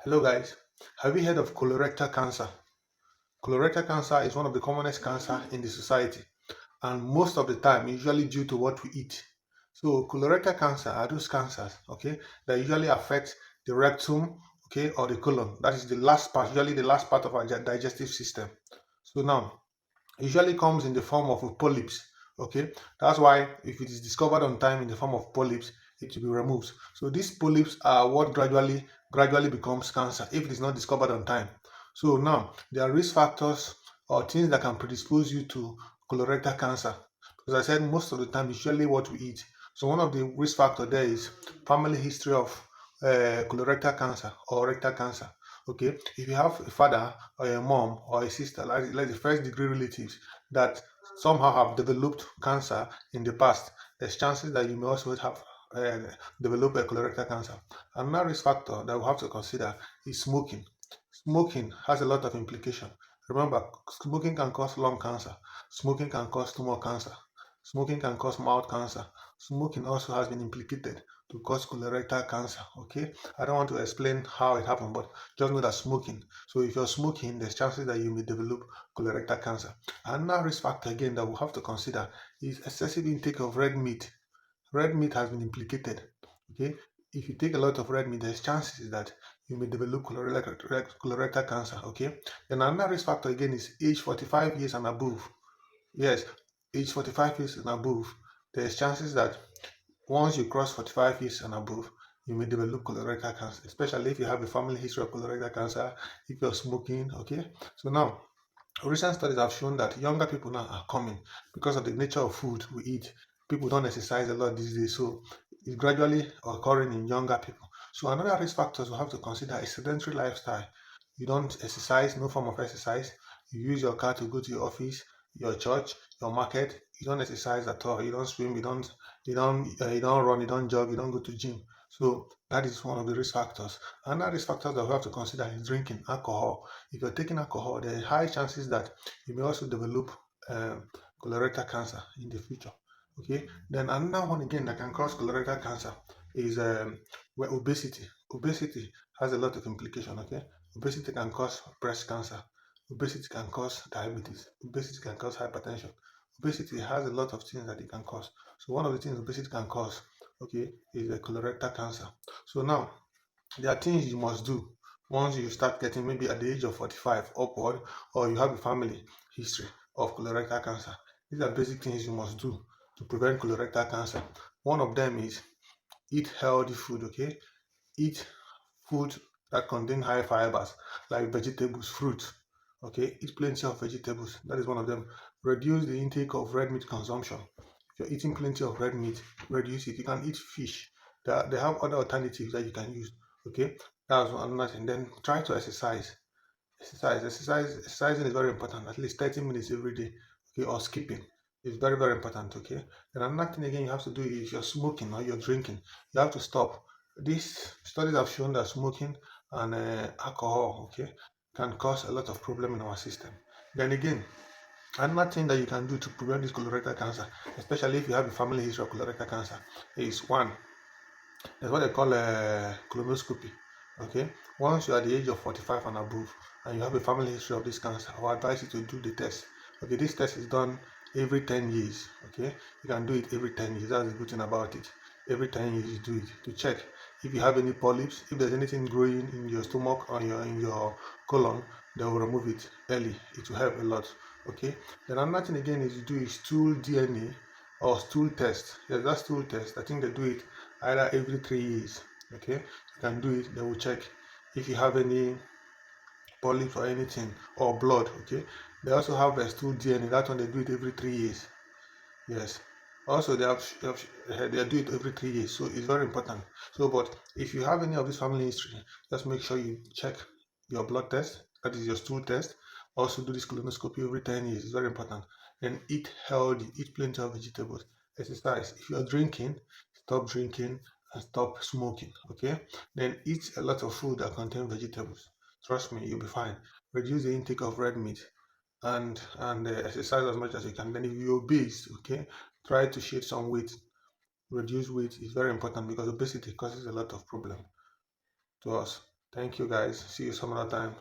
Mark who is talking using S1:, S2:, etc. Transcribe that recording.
S1: Hello guys, have you heard of colorectal cancer? Colorectal cancer is one of the commonest cancer in the society, and most of the time usually due to what we eat. So colorectal cancer are those cancers, okay, that usually affect the rectum, okay, or the colon. That is the last part, usually the last part of our digestive system. So now usually comes in the form of polyps. Okay, that's why if it is discovered on time in the form of polyps, it will be removed. So these polyps are what gradually becomes cancer if it is not discovered on time. So now there are risk factors or things that can predispose you to colorectal cancer. As I said, most of the time, usually what we eat. So one of the risk factor there is family history of colorectal cancer or rectal cancer. Okay, if you have a father or a mom or a sister, like the first degree relatives that somehow have developed cancer in the past, there's chances that you may also have developed a colorectal cancer. Another risk factor that we have to consider is smoking. Smoking has a lot of implication. Remember, smoking can cause lung cancer, smoking can cause stomach cancer, smoking can cause mouth cancer. Smoking also has been implicated to cause colorectal cancer. Okay, I don't want to explain how it happened, but just know that smoking. So if you're smoking, there's chances that you may develop colorectal cancer. Another risk factor again that we have to consider is excessive intake of red meat. Red meat has been implicated. Okay, if you take a lot of red meat, there's chances that you may develop colorectal cancer. Okay, then another risk factor again is age 45 years and above. Yes, age 45 years and above, there's chances that once you cross 45 years and above, you may develop colorectal cancer, especially if you have a family history of colorectal cancer, if you're smoking. Okay, so now recent studies have shown that younger people now are coming because of the nature of food we eat. People don't exercise a lot these days, so it's gradually occurring in younger people. So another risk factors we have to consider is sedentary lifestyle. You don't exercise, no form of exercise. You use your car to go to your office, your church, your market. You don't exercise at all. You don't swim. You don't run. You don't jog. You don't go to gym. So that is one of the risk factors. Another risk factors that we have to consider is drinking alcohol. If you're taking alcohol, there are high chances that you may also develop um, colorectal cancer in the future. Okay. Then another one again that can cause colorectal cancer is obesity. Obesity has a lot of implication. Okay. Obesity can cause breast cancer. Obesity can cause diabetes. Obesity can cause hypertension. Obesity has a lot of things that it can cause. So one of the things obesity can cause, okay, is a colorectal cancer. So now there are things you must do once you start getting maybe at the age of 45 upward, or you have a family history of colorectal cancer. These are basic things you must do to prevent colorectal cancer. One of them is eat healthy food, okay? Eat food that contain high fibers like vegetables, fruits. Okay, eat plenty of vegetables. That is one of them. Reduce the intake of red meat consumption. If you're eating plenty of red meat, reduce it. You can eat fish. They have other alternatives that you can use. Okay, that's another thing. Then try to exercise. Exercising is very important. At least 30 minutes every day. Okay, or skipping is very, very important. Okay. Then another thing again you have to do is you're smoking or you're drinking. You have to stop. These studies have shown that smoking and alcohol, okay, can cause a lot of problem in our system. Then again, another thing that you can do to prevent this colorectal cancer, especially if you have a family history of colorectal cancer, is one, there's what they call colonoscopy. Okay, once you are at the age of 45 and above, and you have a family history of this cancer, I will advise you to do the test. Okay, this test is done every 10 years. Okay, you can do it every 10 years. That's the good thing about it. Every 10 years, you do it to check if you have any polyps, if there's anything growing in your stomach or in your colon, they will remove it early. It will help a lot. Okay, then another thing again is you do is stool DNA or stool test. Yes, that stool test. I think they do it either every 3 years. Okay, you can do it. They will check if you have any polyps or anything or blood. Okay, they also have a stool DNA. That one they do it every 3 years. Yes. Also, they do it every 3 years, so it's very important. So, but if you have any of this family history, just make sure you check your blood test. That is your stool test. Also, do this colonoscopy every 10 years. It's very important. Then eat healthy. Eat plenty of vegetables. Exercise. If you're drinking, stop drinking and stop smoking. Okay. Then eat a lot of food that contain vegetables. Trust me, you'll be fine. Reduce the intake of red meat and exercise as much as you can. Then if you're obese, okay, try to shed some weight. Reduce weight is very important because obesity causes a lot of problem to us. Thank you guys. See you some other time.